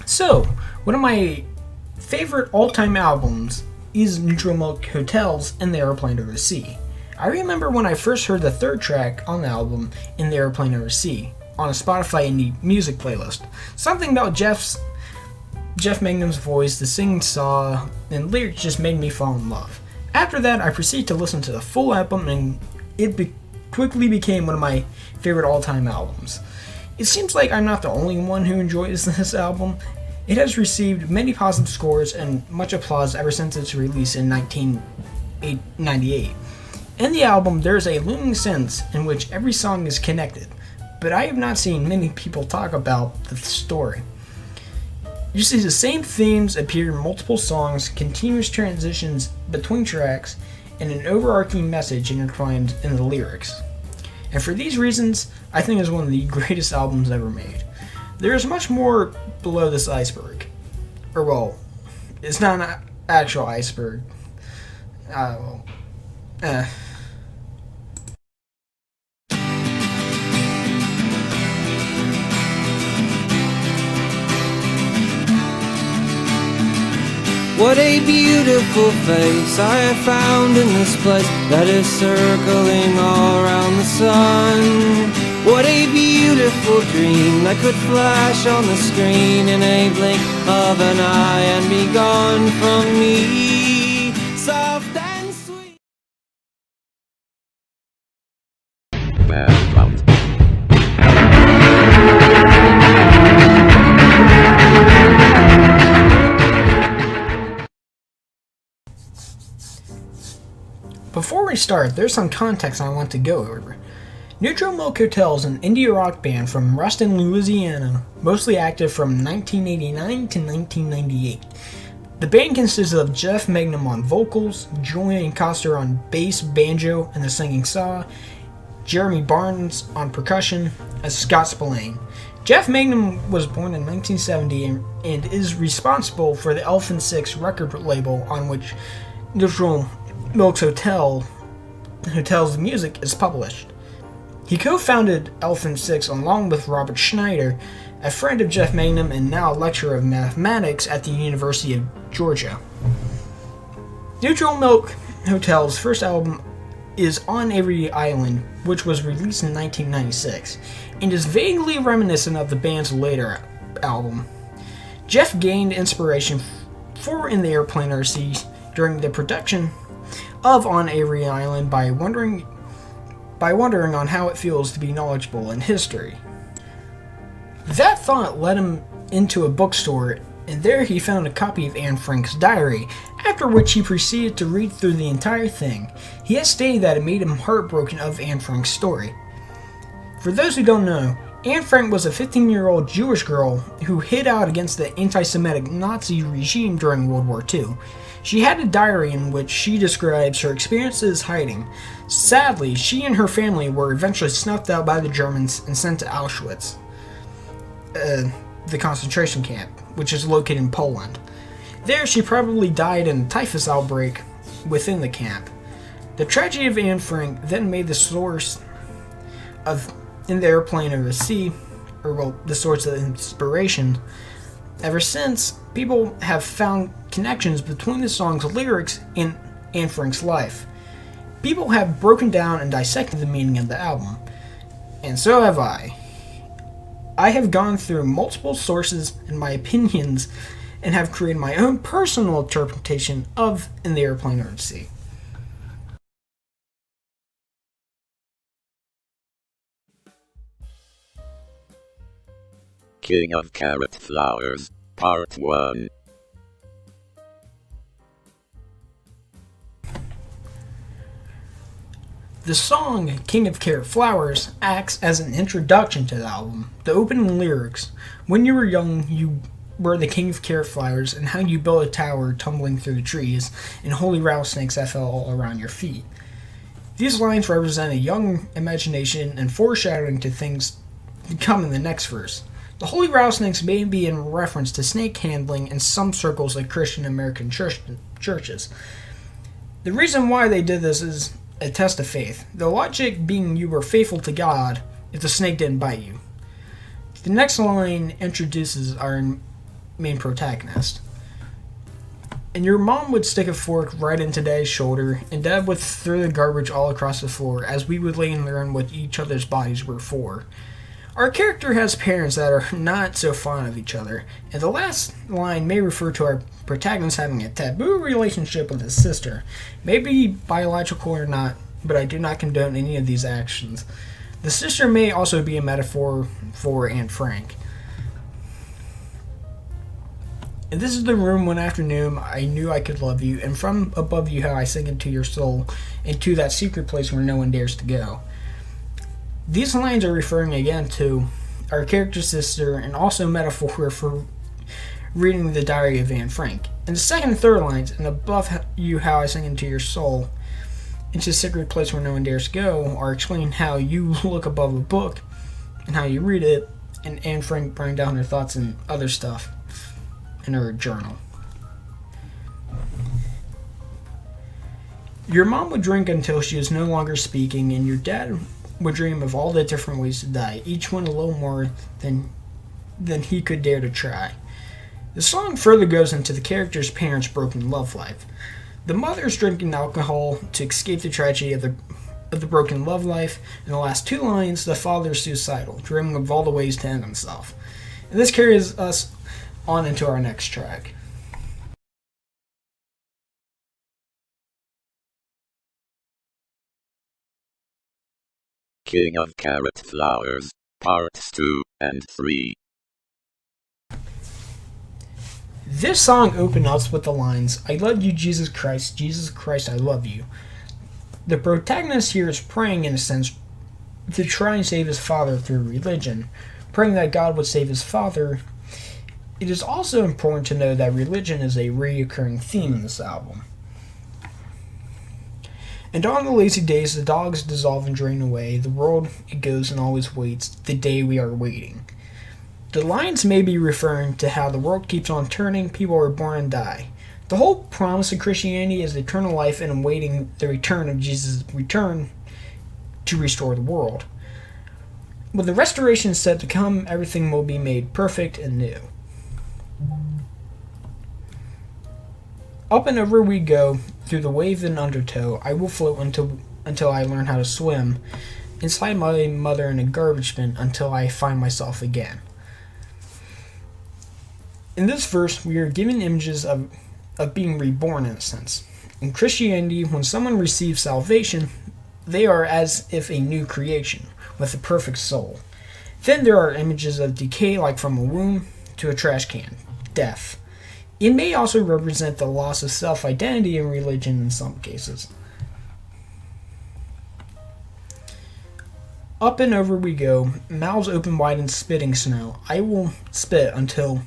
So, one of my favorite all-time albums is Neutral Milk Hotel's In the Aeroplane Over the Sea. I remember when I first heard the third track on the album, In the Aeroplane Over the Sea, on a Spotify indie music playlist. Something about Jeff Mangum's voice, the singing saw, and lyrics just made me fall in love. After that, I proceeded to listen to the full album, and it quickly became one of my favorite all-time albums. It seems like I'm not the only one who enjoys this album. It has received many positive scores and much applause ever since its release in 1998. In the album, there is a looming sense in which every song is connected, but I have not seen many people talk about the story. You see the same themes appear in multiple songs, continuous transitions between tracks, and an overarching message intertwined in the lyrics. And for these reasons, I think it's one of the greatest albums ever made. There is much more below this iceberg. Or, well, it's not an actual iceberg. What a beautiful face I have found in this place that is circling all around the sun. What a beautiful dream that could flash on the screen in a blink of an eye and be gone from me. Soft and sweet. Background. Before we start, there's some context I want to go over. Neutral Milk Hotel is an indie rock band from Ruston, Louisiana, mostly active from 1989 to 1998. The band consists of Jeff Mangum on vocals, Julian Coster on bass, banjo, and the singing saw, Jeremy Barnes on percussion, and Scott Spillane. Jeff Mangum was born in 1970 and is responsible for the Elephant Six record label on which Neutral Milk Hotel's music is published. He co-founded Elephant Six along with Robert Schneider, a friend of Jeff Mangum and now a lecturer of mathematics at the University of Georgia. Neutral Milk Hotel's first album is On Avery Island, which was released in 1996, and is vaguely reminiscent of the band's later album. Jeff gained inspiration for In the Aeroplane Over the Sea during the production of On Avery Island by wondering on how it feels to be knowledgeable in history. That thought led him into a bookstore, and there he found a copy of Anne Frank's diary, after which he proceeded to read through the entire thing. He has stated that it made him heartbroken of Anne Frank's story. For those who don't know, Anne Frank was a 15-year-old Jewish girl who hid out against the anti-Semitic Nazi regime during World War II. She had a diary in which she describes her experiences hiding. Sadly, she and her family were eventually snuffed out by the Germans and sent to Auschwitz, the concentration camp, which is located in Poland. There, she probably died in a typhus outbreak within the camp. The tragedy of Anne Frank then made the source of In the Aeroplane Over the Sea, the source of inspiration. Ever since, people have found connections between the song's lyrics and Anne Frank's life. People have broken down and dissected the meaning of the album, and so have I. I have gone through multiple sources and my opinions and have created my own personal interpretation of In the Aeroplane Over the Sea. King of Carrot Flowers, Part 1. The song King of Carrot Flowers acts as an introduction to the album. The opening lyrics, "When you were young, you were the king of carrot flowers, and how you built a tower tumbling through the trees, and holy rattlesnakes that fell all around your feet." These lines represent a young imagination and foreshadowing to things to come in the next verse. The holy rattlesnakes may be in reference to snake handling in some circles of Christian American churches. The reason why they did this is a test of faith. The logic being you were faithful to God if the snake didn't bite you. The next line introduces our main protagonist. And your mom would stick a fork right into Dad's shoulder, and Dad would throw the garbage all across the floor as we would later learn what each other's bodies were for. Our character has parents that are not so fond of each other, and the last line may refer to our protagonist having a taboo relationship with his sister. Maybe biological or not, but I do not condone any of these actions. The sister may also be a metaphor for Anne Frank. And this is the room one afternoon I knew I could love you, and from above you how I sink into your soul, into that secret place where no one dares to go. These lines are referring again to our character's sister, and also metaphor for reading the diary of Anne Frank. And the second and third lines, and above you how I sink into your soul, into a secret place where no one dares to go, are explaining how you look above a book, and how you read it, and Anne Frank writing down her thoughts and other stuff in her journal. Your mom would drink until she was no longer speaking, and your dad would dream of all the different ways to die, each one a little more than he could dare to try. The song further goes into the character's parents' broken love life. The mother's drinking alcohol to escape the tragedy of the broken love life. In the last two lines, the father's suicidal, dreaming of all the ways to end himself. And this carries us on into our next track. King of Carrot Flowers, Parts 2 and 3. This song opens up with the lines, I love you, Jesus Christ, I love you. The protagonist here is praying, in a sense, to try and save his father through religion, praying that God would save his father. It is also important to know that religion is a recurring theme in this album. And on the lazy days, the dogs dissolve and drain away, the world it goes and always waits, the day we are waiting. The lines may be referring to how the world keeps on turning, people are born and die. The whole promise of Christianity is eternal life and awaiting the return of Jesus' return to restore the world. When the restoration is said to come, everything will be made perfect and new. Up and over we go, through the wave and undertow. I will float until I learn how to swim, inside my mother in a garbage bin until I find myself again. In this verse, we are given images of being reborn in a sense. In Christianity, when someone receives salvation, they are as if a new creation, with a perfect soul. Then there are images of decay, like from a womb to a trash can, death. It may also represent the loss of self-identity in religion in some cases. Up and over we go, mouths open wide and spitting snow. I will spit until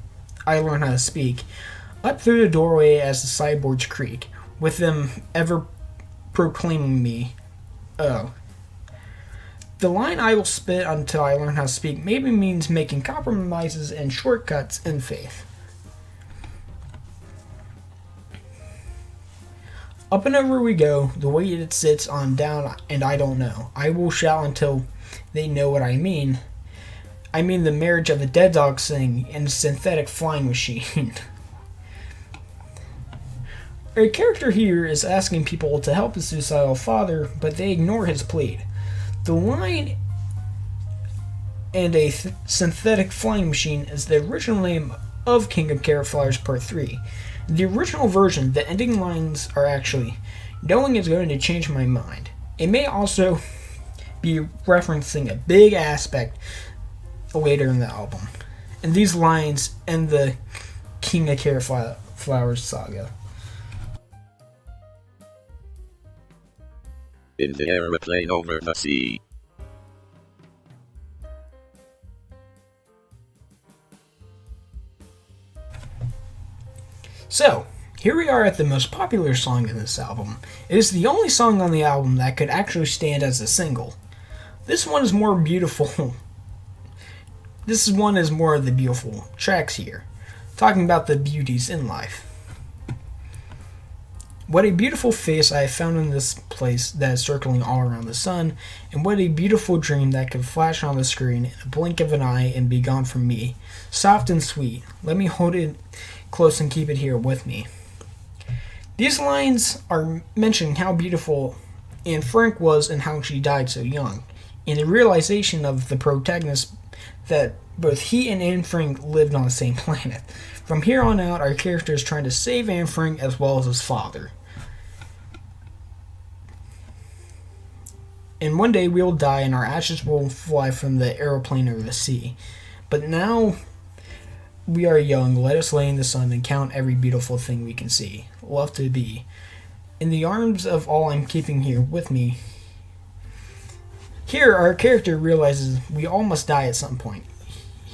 I learn how to speak. Up through the doorway as the sideboards creak, with them ever proclaiming me, oh. The line I will spit until I learn how to speak maybe means making compromises and shortcuts in faith. Up and over we go, the way it sits on down, and I don't know. I will shout until they know what I mean. I mean the marriage of a dead dog sing and a synthetic flying machine. Our character here is asking people to help his suicidal father, but they ignore his plea. The line and a synthetic flying machine is the original name of King of Carrot Flowers Part 3. In the original version, the ending lines are actually, knowing is going to change my mind. It may also be referencing a big aspect later in the album. And these lines end the King of Carrot Flowers saga. In the Aeroplane Over the Sea. So, here we are at the most popular song in this album. It is the only song on the album that could actually stand as a single. This one is more beautiful. This one is more of the beautiful tracks here, talking about the beauties in life. What a beautiful face I have found in this place that is circling all around the sun, and what a beautiful dream that could flash on the screen in a blink of an eye and be gone from me. Soft and sweet, let me hold it close and keep it here with me. These lines are mentioning how beautiful Anne Frank was and how she died so young, and the realization of the protagonist that both he and Anne Frank lived on the same planet. From here on out, our character is trying to save Anne Frank as well as his father. And one day we'll die and our ashes will fly from the aeroplane over the sea. But now we are young, let us lay in the sun and count every beautiful thing we can see. Love to be. In the arms of all I'm keeping here with me. Here our character realizes we all must die at some point.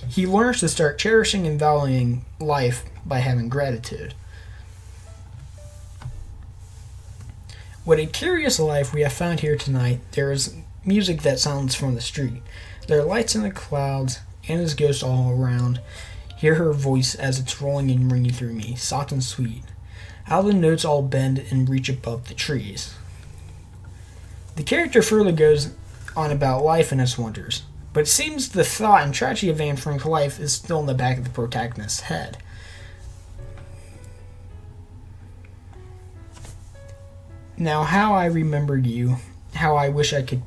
He learns to start cherishing and valuing life by having gratitude. What a curious life we have found here tonight. There is music that sounds from the street. There are lights in the clouds, Anna's ghost all around. Hear her voice as it's rolling and ringing through me, soft and sweet. How the notes all bend and reach above the trees. The character further goes on about life and its wonders, but it seems the thought and tragedy of Anne Frank's life is still in the back of the protagonist's head. Now, how I remembered you, how I wish I could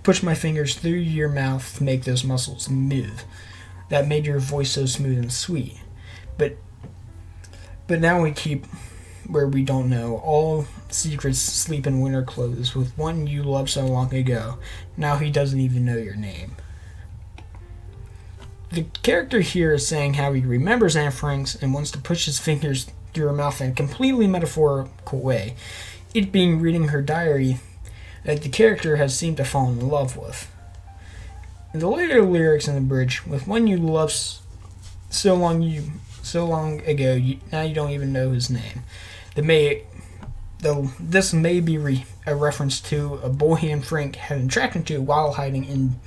push my fingers through your mouth to make those muscles move, that made your voice so smooth and sweet. But now we keep where we don't know. All secrets sleep in winter clothes with one you loved so long ago. Now he doesn't even know your name. The character here is saying how he remembers Anne Frank's and wants to push his fingers through her mouth in a completely metaphorical way, it being reading her diary that the character has seemed to fall in love with. In the later lyrics in the bridge, with one you loved so long ago, now you don't even know his name. This may be a reference to a boy Anne Frank had been tracked into while hiding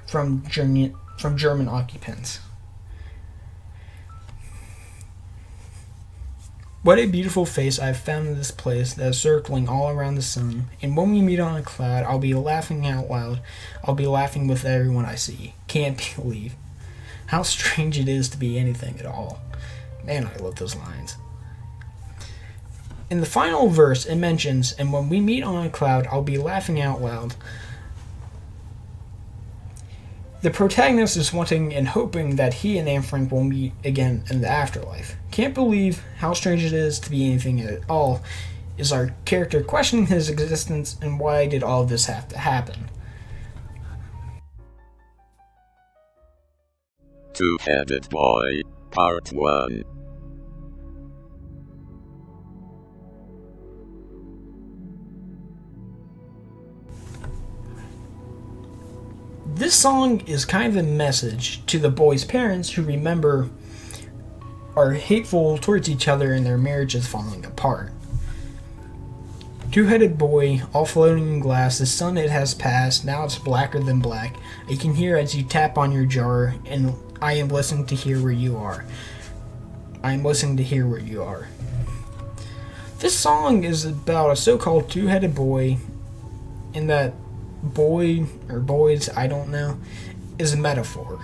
from German occupants. What a beautiful face I have found in this place that is circling all around the sun, and when we meet on a cloud, I'll be laughing out loud. I'll be laughing with everyone I see. Can't believe how strange it is to be anything at all. Man, I love those lines. In the final verse, it mentions, and when we meet on a cloud, I'll be laughing out loud. The protagonist is wanting and hoping that he and Anne Frank will meet again in the afterlife. Can't believe how strange it is to be anything at all, is our character questioning his existence and why did all of this have to happen. Two-Headed Boy, Part 1. This song is kind of a message to the boy's parents who remember are hateful towards each other and their marriage is falling apart. Two-headed boy, all floating in glass, the sun it has passed, now it's blacker than black. I can hear as you tap on your jar, and I am listening to hear where you are. I am listening to hear where you are. This song is about a so-called two-headed boy, and that boy, or boys, I don't know, is a metaphor.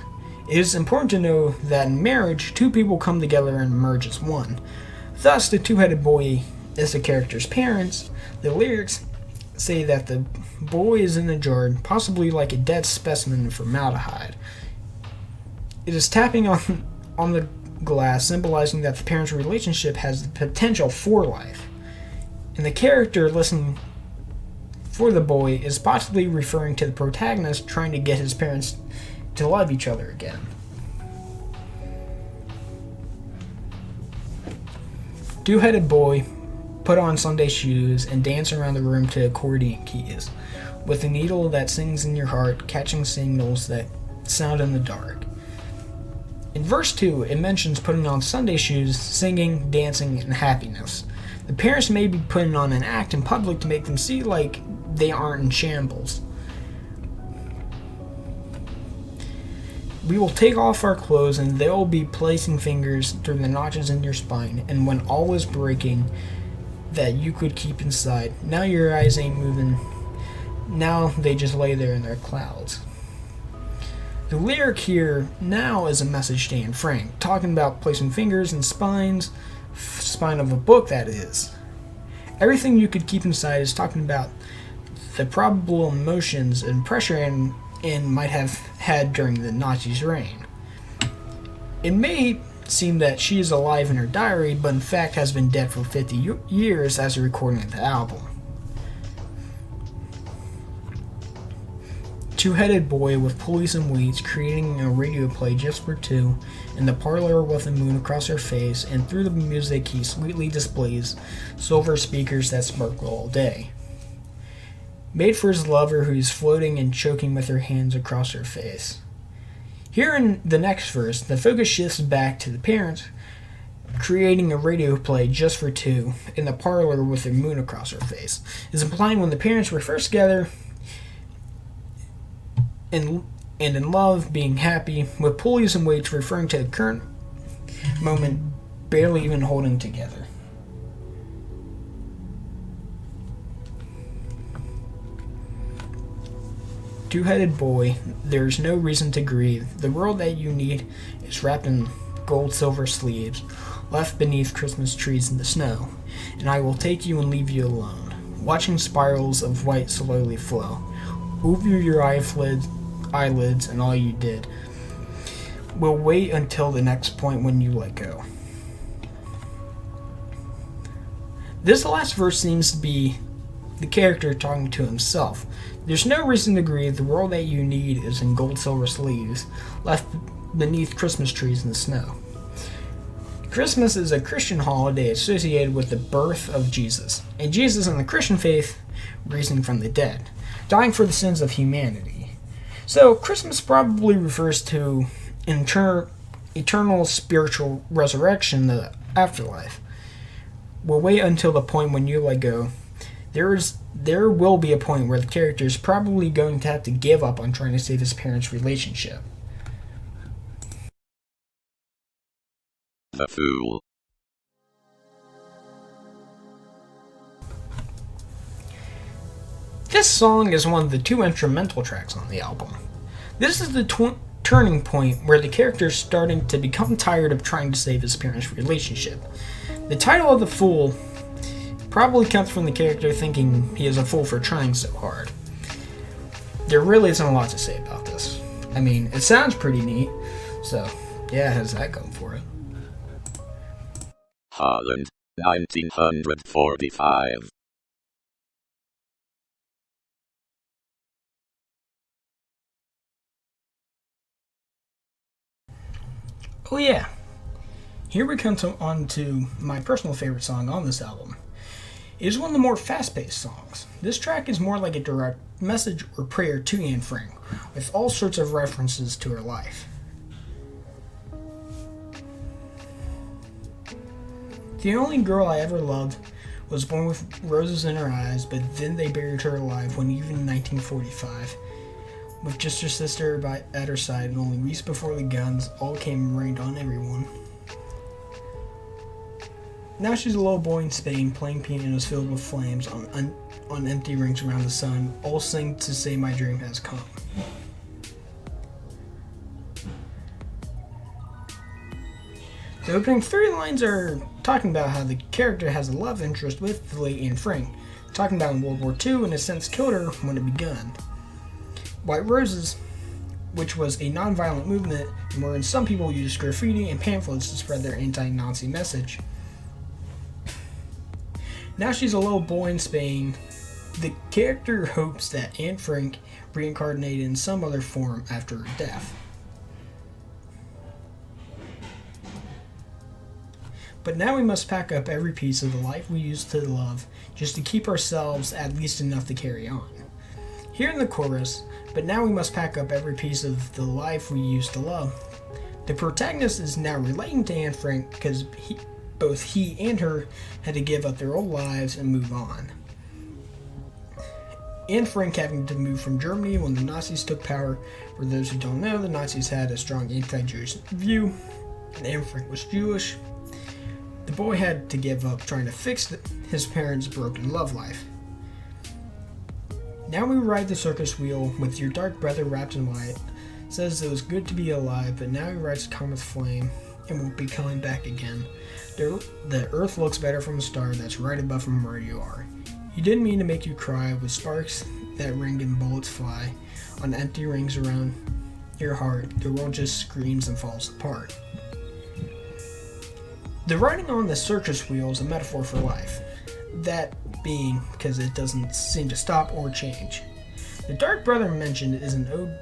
It is important to know that in marriage, two people come together and merge as one. Thus, the two-headed boy is the character's parents. The lyrics say that the boy is in a jar, possibly like a dead specimen of formaldehyde. It is tapping on the glass, symbolizing that the parents' relationship has the potential for life. And the character listening for the boy is possibly referring to the protagonist trying to get his parents to love each other again. Two-headed boy, put on Sunday shoes and dance around the room to accordion keys, with a needle that sings in your heart, catching signals that sound in the dark. In verse 2, it mentions putting on Sunday shoes, singing, dancing, and happiness. The parents may be putting on an act in public to make them see like they aren't in shambles. We will take off our clothes and they'll be placing fingers through the notches in your spine, and when all is breaking, that you could keep inside. Now your eyes ain't moving. Now they just lay there in their clouds. The lyric here now is a message to Anne Frank, talking about placing fingers in spine of a book, that is. Everything you could keep inside is talking about the probable emotions and pressure Anne might have had during the Nazis' reign. It may seem that she is alive in her diary, but in fact has been dead for 50 years as a recording of the album. Two-headed boy with pulleys and weights creating a radio play just for two, in the parlor with the moon across her face, and through the music he sweetly displays silver speakers that sparkle all day. Made for his lover who's floating and choking with her hands across her face. Here in the next verse, the focus shifts back to the parents creating a radio play just for two in the parlor with the moon across her face. Is implying when the parents were first together and in love, being happy, with pulleys and weights referring to the current moment, barely even holding together. Two-headed boy, there's no reason to grieve. The world that you need is wrapped in gold silver sleeves, left beneath Christmas trees in the snow, and I will take you and leave you alone, watching spirals of white slowly flow over your eyelids, and all you did. We'll wait until the next point when you let go. This last verse seems to be the character talking to himself. There's no reason to grieve. The world that you need is in gold silver sleeves, left beneath Christmas trees in the snow. Christmas is a Christian holiday associated with the birth of Jesus, and Jesus in the Christian faith rising from the dead, dying for the sins of humanity. So Christmas probably refers to eternal spiritual resurrection, the afterlife. We'll wait until the point when you let go. There will be a point where the character is probably going to have to give up on trying to save his parents' relationship. The Fool. This song is one of the two instrumental tracks on the album. This is the turning point where the character is starting to become tired of trying to save his parents' relationship. The title of The Fool probably comes from the character thinking he is a fool for trying so hard. There really isn't a lot to say about this. I mean, it sounds pretty neat, so yeah, it has that going for it. Holland, 1945. Oh yeah, here we come on to my personal favorite song on this album. It is one of the more fast-paced songs. This track is more like a direct message or prayer to Anne Frank, with all sorts of references to her life. The only girl I ever loved was born with roses in her eyes, but then they buried her alive when even in 1945, with just her sister at her side and only weeks before the guns all came and rained on everyone. Now she's a little boy in Spain playing pianos filled with flames on empty rings around the sun, all sing to say my dream has come. The opening three lines are talking about how the character has a love interest with the late Anne Frank, talking about in World War II and in a sense killed her when it begun. White Roses, which was a non-violent movement and wherein some people used graffiti and pamphlets to spread their anti-Nazi message. Now she's a little boy in Spain. The character hopes that Anne Frank reincarnated in some other form after her death. But now we must pack up every piece of the life we used to love just to keep ourselves at least enough to carry on. Here in the chorus, but now we must pack up every piece of the life we used to love. The protagonist is now relating to Anne Frank because both he and her had to give up their old lives and move on. Anne Frank having to move from Germany when the Nazis took power. For those who don't know, the Nazis had a strong anti-Jewish view, and Anne Frank was Jewish. The boy had to give up trying to fix his parents' broken love life. Now we ride the circus wheel with your dark brother wrapped in white. Says it was good to be alive, but now he rides a comet's flame and won't be coming back again. The earth looks better from a star that's right above from where you are. He didn't mean to make you cry with sparks that ring and bullets fly on empty rings around your heart. The world just screams and falls apart. The riding on the circus wheel is a metaphor for life. That being because it doesn't seem to stop or change. The dark brother mentioned is an ode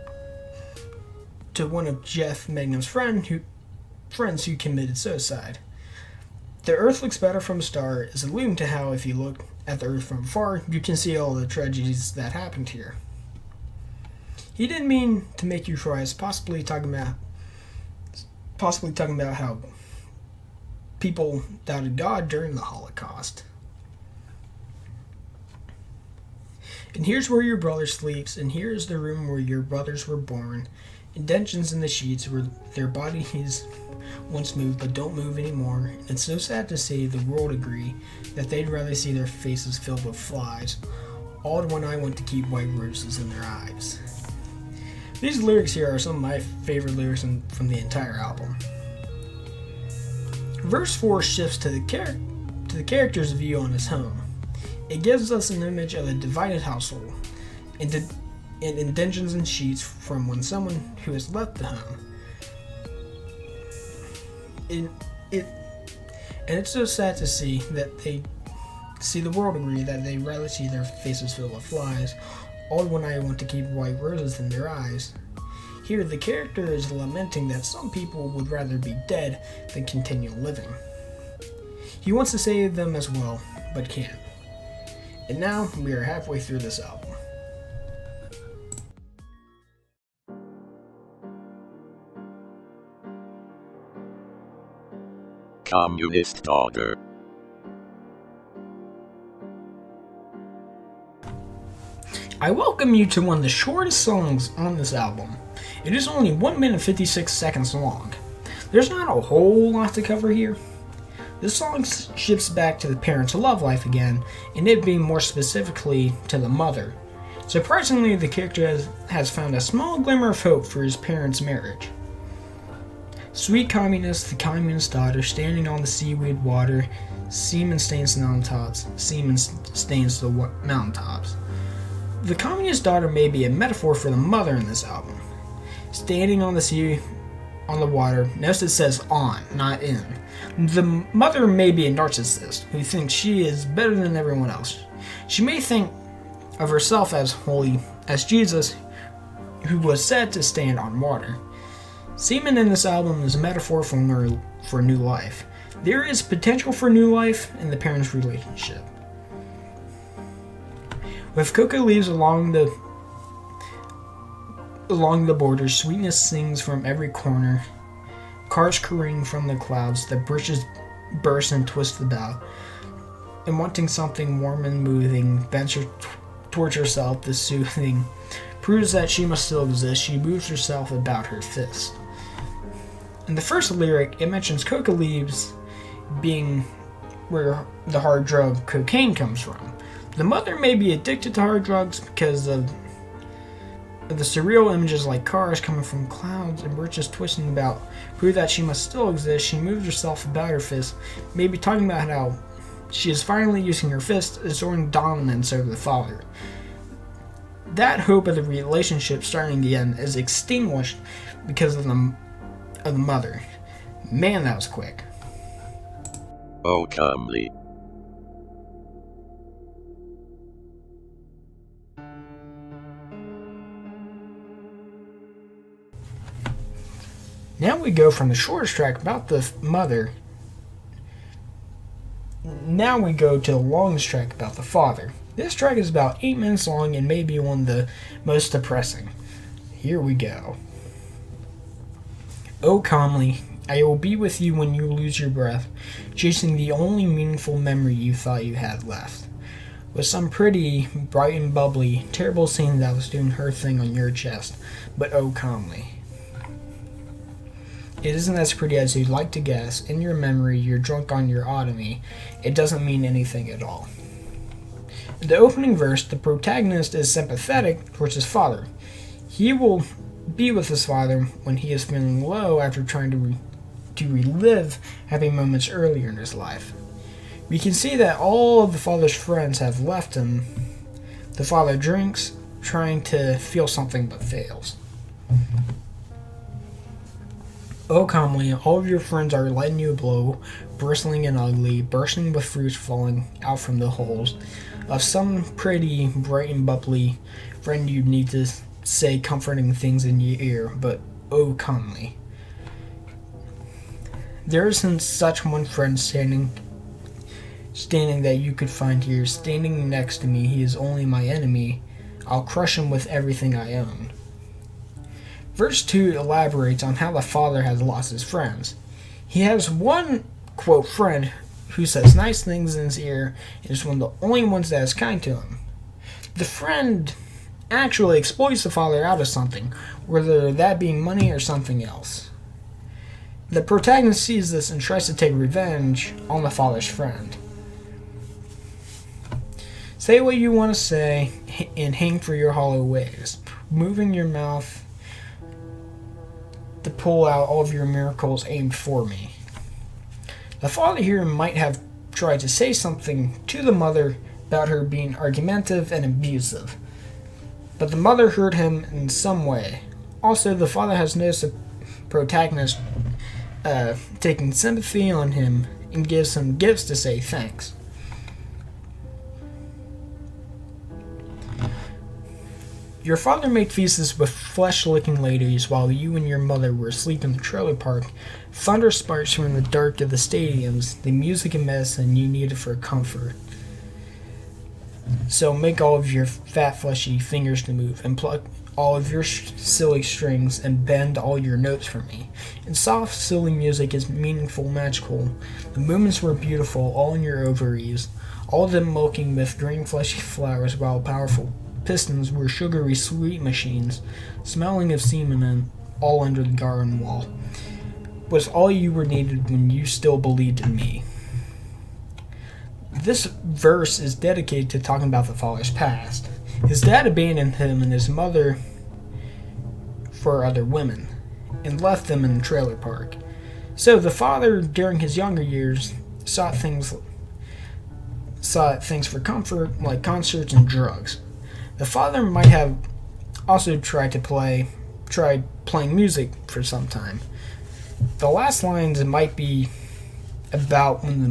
to one of Jeff Magnum's friends who committed suicide. The earth looks better from a star is alluding to how if you look at the earth from afar, you can see all the tragedies that happened here. He didn't mean to make you cry, possibly talking about how people doubted God during the Holocaust. And here's where your brother sleeps, and here's the room where your brothers were born. Indentions in the sheets where their bodies once moved but don't move anymore. And it's so sad to see the world agree that they'd rather see their faces filled with flies, all when I want to keep white roses in their eyes. These lyrics here are some of my favorite lyrics from the entire album. Verse 4 shifts to the character's view on his home. It gives us an image of a divided household and indentions and sheets from when someone who has left the home. And it's so sad to see that they see the world agree that they rather see their faces filled with flies, all when I want to keep white roses in their eyes. Here, the character is lamenting that some people would rather be dead than continue living. He wants to save them as well, but can't. And now, we are halfway through this album. Communist daughter. I welcome you to one of the shortest songs on this album. It is only 1 minute 56 seconds long. There's not a whole lot to cover here. This song shifts back to the parents' love life again, and it being more specifically to the mother. Surprisingly, the character has found a small glimmer of hope for his parents' marriage. Sweet communist, the communist daughter, standing on the seaweed water, semen stains the mountaintops, The communist daughter may be a metaphor for the mother in this album. Standing on the sea, on the water, notice it says on, not in. The mother may be a narcissist who thinks she is better than everyone else. She may think of herself as holy as Jesus, who was said to stand on water. Semen in this album is a metaphor for new life. There is potential for new life in the parents' relationship. With coca leaves along the border, sweetness sings from every corner. Cars careening from the clouds, the bridges burst and twist about. And wanting something warm and moving, bends her towards herself, the soothing proves that she must still exist. She moves herself about her fist. In the first lyric, it mentions coca leaves being where the hard drug cocaine comes from. The mother may be addicted to hard drugs because of the surreal images like cars coming from clouds and birches twisting about prove that she must still exist. She moves herself about her fist, maybe talking about how she is finally using her fist, asserting dominance over the father. That hope of the relationship starting again is extinguished because of the mother. Man, that was quick. Oh, comely. Now we go from the shortest track about the mother. Now we go to the longest track about the father. This track is about 8 minutes long and may be one of the most depressing. Here we go. Oh, calmly, I will be with you when you lose your breath, chasing the only meaningful memory you thought you had left. With some pretty, bright and bubbly, terrible scene that was doing her thing on your chest, but oh, calmly. It isn't as pretty as you'd like to guess. In your memory, you're drunk on your otomy. It doesn't mean anything at all. In the opening verse, the protagonist is sympathetic towards his father. He will be with his father when he is feeling low after trying to relive happy moments earlier in his life. We can see that all of the father's friends have left him. The father drinks, trying to feel something but fails. Oh, calmly, all of your friends are letting you blow, bristling and ugly, bursting with fruits falling out from the holes of some pretty, bright and bubbly friend you need to say comforting things in your ear, but oh, calmly. There isn't such one friend standing that you could find here, standing next to me. He is only my enemy. I'll crush him with everything I own. Verse 2 elaborates on how the father has lost his friends. He has one, quote, friend who says nice things in his ear and is one of the only ones that is kind to him. The friend actually exploits the father out of something, whether that being money or something else. The protagonist sees this and tries to take revenge on the father's friend. Say what you want to say and hang for your hollow ways, moving your mouth to pull out all of your miracles aimed for me. The father here might have tried to say something to the mother about her being argumentative and abusive, but the mother heard him in some way. Also, the father has noticed the protagonist taking sympathy on him and gives him gifts to say thanks. Your father made feasts with flesh-licking ladies while you and your mother were asleep in the trailer park. Thunder sparks from the dark of the stadiums, the music and medicine you needed for comfort. So make all of your fat, fleshy fingers to move, and pluck all of your silly strings, and bend all your notes for me. And soft, silly music is meaningful, magical. The movements were beautiful, all in your ovaries, all of them milking with green, fleshy flowers, while powerful pistons were sugary sweet machines, smelling of semen and all under the garden wall. Was all you were needed when you still believed in me. This verse is dedicated to talking about the father's past. His dad abandoned him and his mother for other women, and left them in the trailer park. So the father, during his younger years, sought things for comfort, like concerts and drugs. The father might have also tried playing music for some time. The last lines might be about when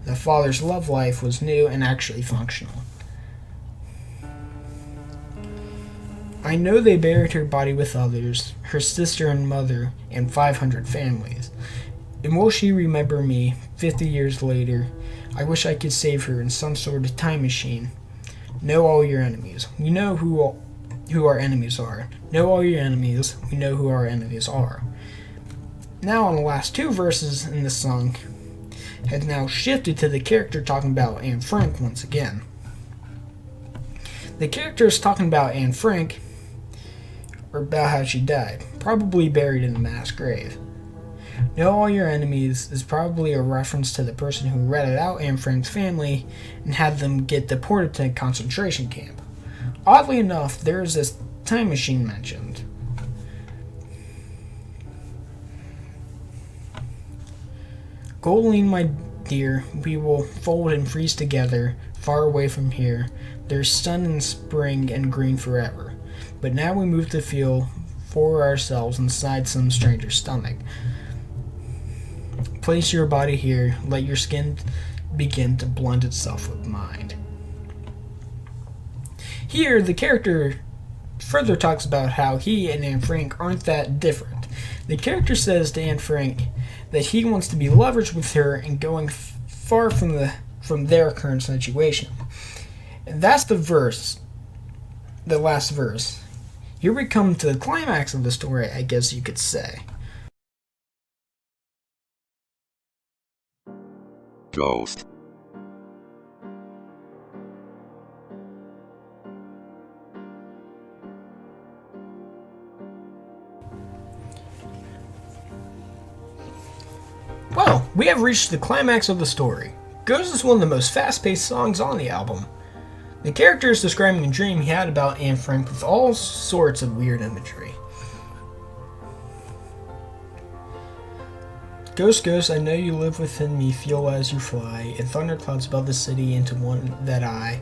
the father's love life was new and actually functional. I know they buried her body with others, her sister and mother, and 500 families. And will she remember me 50 years later? I wish I could save her in some sort of time machine. Know all your enemies. We know who our enemies are. Know all your enemies. We know who our enemies are. Now, on the last two verses in this song, has now shifted to the character talking about Anne Frank once again. The character is talking about Anne Frank, or about how she died, probably buried in a mass grave. Know all your enemies is probably a reference to the person who ratted out Anne Frank's family and had them get deported to a concentration camp. Oddly enough, there is this time machine mentioned. Goldline, my dear, we will fold and freeze together, far away from here. There's sun and spring and green forever. But now we move to feel for ourselves inside some stranger's stomach. Place your body here, let your skin begin to blend itself with mine. Here, the character further talks about how he and Anne Frank aren't that different. The character says to Anne Frank that he wants to be lovers with her and going far from their current situation. And that's the last verse. Here we come to the climax of the story, I guess you could say. Ghost. We have reached the climax of the story. Ghost is one of the most fast-paced songs on the album. The character is describing a dream he had about Anne Frank with all sorts of weird imagery. Ghost, ghost, I know you live within me, feel as you fly, in thunderclouds above the city into one that I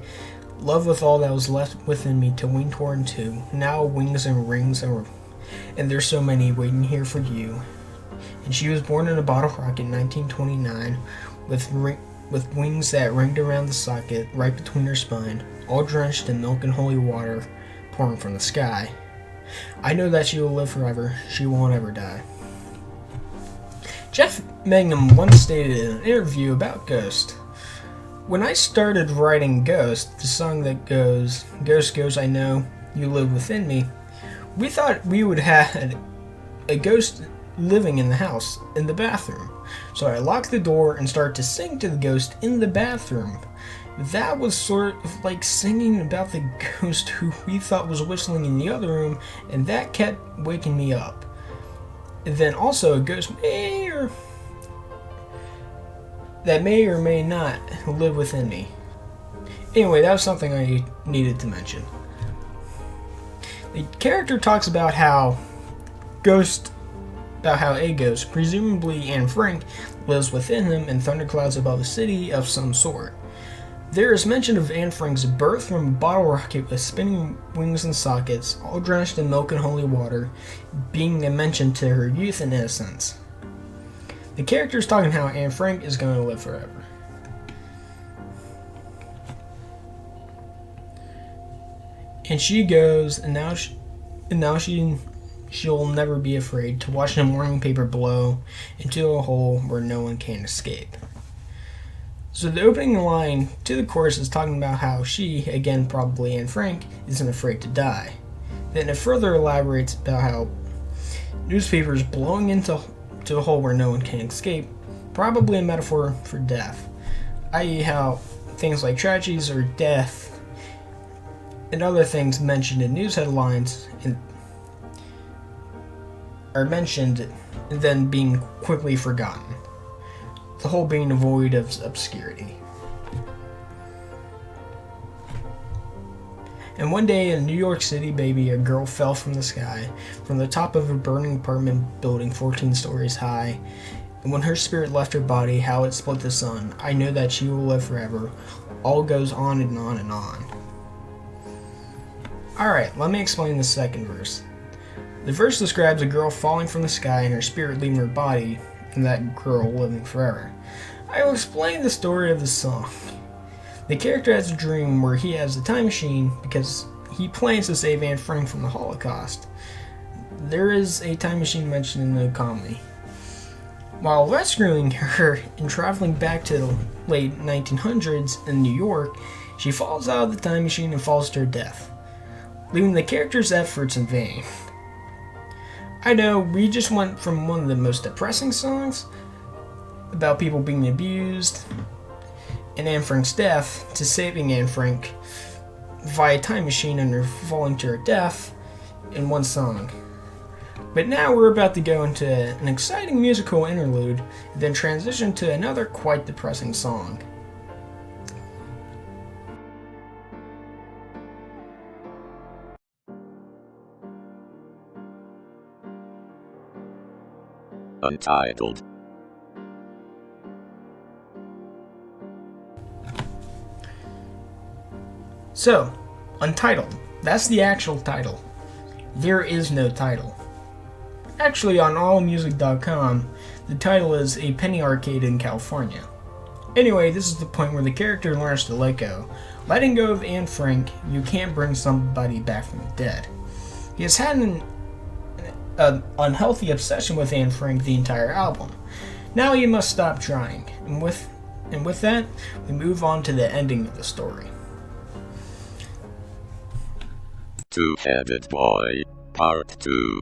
love with all that was left within me to wing toward two. Now wings and rings and there's so many waiting here for you. And she was born in a bottle rocket in 1929 with wings that ringed around the socket right between her spine, all drenched in milk and holy water pouring from the sky. I know that she will live forever, she won't ever die. Jeff Mangum once stated in an interview about Ghost, when I started writing Ghost, the song that goes, Ghost, ghost, I know you live within me, we thought we would have a ghost living in the house, in the bathroom. So I locked the door and started to sing to the ghost in the bathroom. That was sort of like singing about the ghost who we thought was whistling in the other room, and that kept waking me up. And then also a ghost may or may not live within me. Anyway, that was something I needed to mention. The character talks about how a ghost, presumably Anne Frank, lives within him in thunderclouds above a city of some sort. There is mention of Anne Frank's birth from a bottle rocket with spinning wings and sockets, all drenched in milk and holy water, being a mention to her youth and innocence. The character is talking how Anne Frank is going to live forever. And she goes, and now she'll never be afraid to watch the morning paper blow into a hole where no one can escape. So the opening line to the chorus is talking about how she, again probably Anne Frank, isn't afraid to die. Then it further elaborates about how newspapers blowing into a hole where no one can escape, probably a metaphor for death, i.e. how things like tragedies or death and other things mentioned in news headlines are mentioned and then being quickly forgotten. The whole being devoid of obscurity. And one day in New York City, baby, a girl fell from the sky, from the top of a burning apartment building 14 stories high. And when her spirit left her body, how it split the sun, I know that she will live forever. All goes on and on and on. Alright, let me explain the second verse. The verse describes a girl falling from the sky and her spirit leaving her body, and that girl living forever. I will explain the story of the song. The character has a dream where he has a time machine because he plans to save Anne Frank from the Holocaust. There is a time machine mentioned in the comedy. While rescuing her and traveling back to the late 1900s in New York, she falls out of the time machine and falls to her death, leaving the character's efforts in vain. I know, we just went from one of the most depressing songs about people being abused and Anne Frank's death to saving Anne Frank via time machine and her falling to her death in one song. But now we're about to go into an exciting musical interlude and then transition to another quite depressing song. Untitled. So, Untitled. That's the actual title. There is no title. Actually, on allmusic.com, the title is A Penny Arcade in California. Anyway, this is the point where the character learns to let go. Letting go of Anne Frank, you can't bring somebody back from the dead. He has had an unhealthy obsession with Anne Frank the entire album. Now he must stop trying. And with that, we move on to the ending of the story. Two-Headed Boy, Part 2.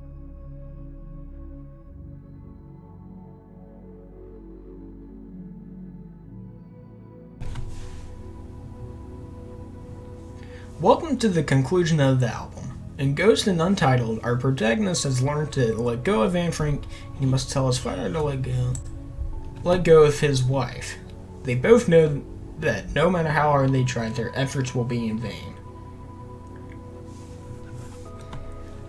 Welcome to the conclusion of the album. In Ghost and Untitled, our protagonist has learned to let go of Anne Frank, and he must tell his father to let go. let go of his wife. They both know that no matter how hard they try, their efforts will be in vain.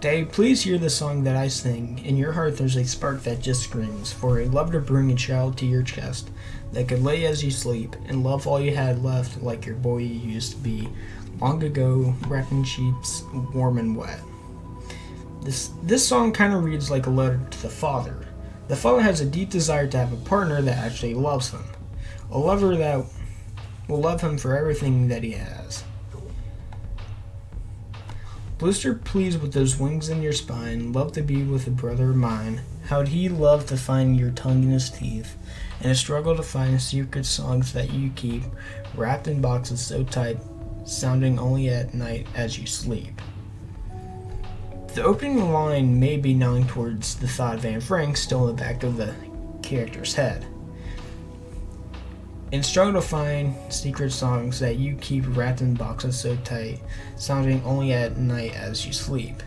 Daddy, please hear the song that I sing. In your heart there's a spark that just screams for a love to bring a child to your chest that could lay as you sleep and love all you had left like your boy you used to be long ago, wrapped in sheets, warm and wet. This song kind of reads like a letter to the father. The father has a deep desire to have a partner that actually loves him. A lover that will love him for everything that he has. Blister, pleased with those wings in your spine, love to be with a brother of mine. How'd he love to find your tongue in his teeth, and a struggle to find secret songs that you keep, wrapped in boxes so tight, sounding only at night as you sleep. The opening line may be nodding towards the thought of Anne Frank still in the back of the character's head. And struggle to find secret songs that you keep wrapped in boxes so tight, sounding only at night as you sleep.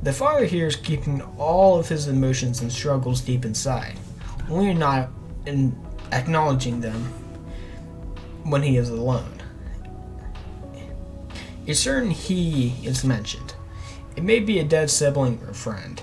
The father here is keeping all of his emotions and struggles deep inside, only not in acknowledging them when he is alone. A certain he is mentioned. It may be a dead sibling or friend.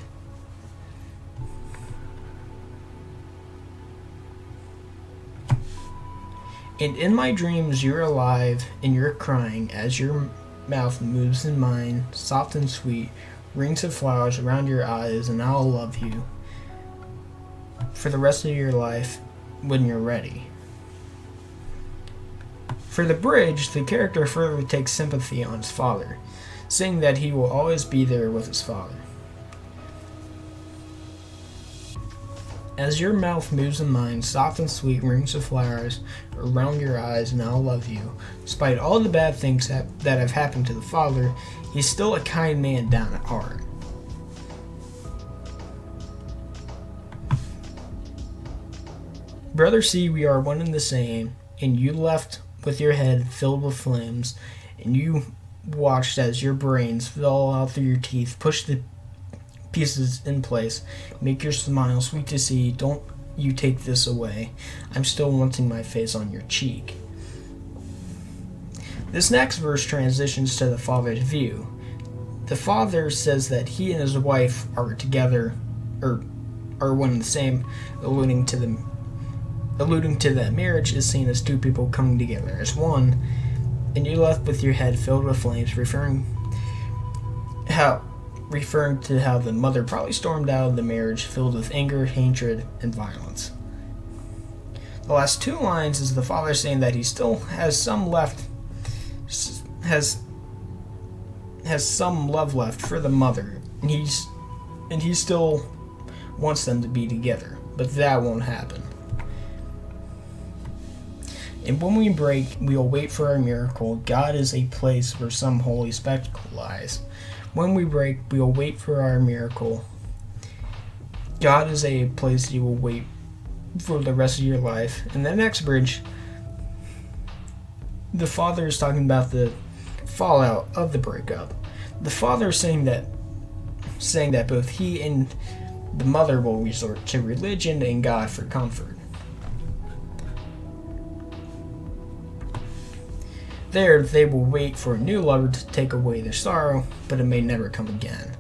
And in my dreams you're alive and you're crying as your mouth moves in mine, soft and sweet, rings of flowers around your eyes, and I'll love you for the rest of your life when you're ready. For the bridge, the character further takes sympathy on his father, saying that he will always be there with his father. As your mouth moves in mine, soft and sweet rings of flowers around your eyes, and I'll love you. Despite all the bad things that have happened to the father, he's still a kind man down at heart. Brother, see, we are one and the same, and you left with your head filled with flames, and you watched as your brains fell out through your teeth, pushed the pieces in place, make your smile sweet to see. Don't you take this away. I'm still wanting my face on your cheek. This next verse transitions to the father's view. The father says that he and his wife are together, or are one and the same, alluding to that marriage is seen as two people coming together as one, and you left with your head filled with flames, referring to how the mother probably stormed out of the marriage filled with anger, hatred, and violence. The last two lines is the father saying that he still has some love left for the mother, and he still wants them to be together, but that won't happen. And when we break, we'll wait for our miracle. God is a place where some holy spectacle lies. When we break, we will wait for our miracle. God is a place you will wait for the rest of your life. In the next bridge, the father is talking about the fallout of the breakup. The father is saying that both he and the mother will resort to religion and God for comfort. There, they will wait for a new lover to take away their sorrow, but it may never come again.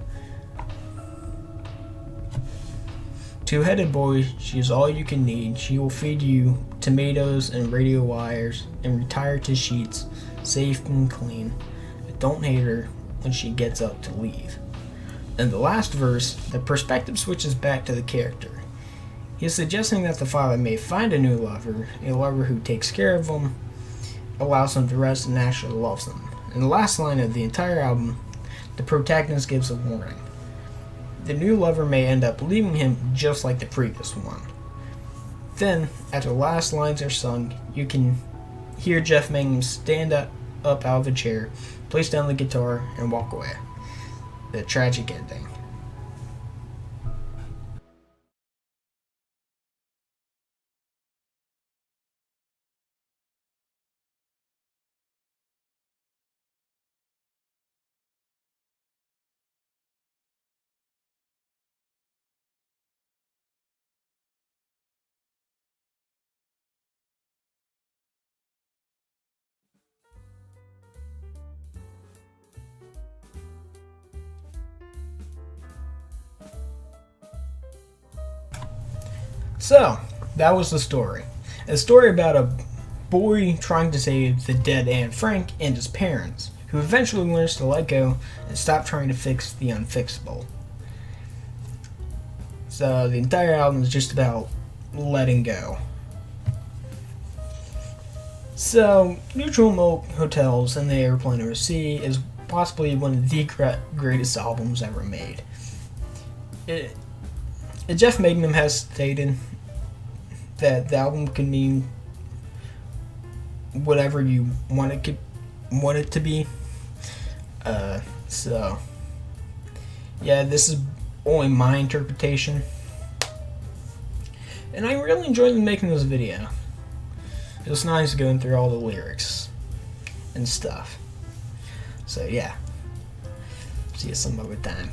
Two-headed boy, she is all you can need. She will feed you tomatoes and radio wires and retire to sheets, safe and clean. But don't hate her when she gets up to leave. In the last verse, the perspective switches back to the character. He is suggesting that the father may find a new lover, a lover who takes care of him, allows him to rest, and actually loves him. In the last line of the entire album, the protagonist gives a warning. The new lover may end up leaving him just like the previous one. Then, after the last lines are sung, you can hear Jeff Mangum stand up out of a chair, place down the guitar, and walk away. The tragic ending. So, that was the story. A story about a boy trying to save the dead Anne Frank and his parents, who eventually learns to let go and stop trying to fix the unfixable. So, the entire album is just about letting go. So, Neutral Milk Hotels and the Aeroplane Over the Sea is possibly one of the greatest albums ever made. Jeff Mangum has stated that the album can mean whatever you want it to be. So, yeah, this is only my interpretation. And I really enjoyed making this video. It was nice going through all the lyrics and stuff. So yeah, see you some other time.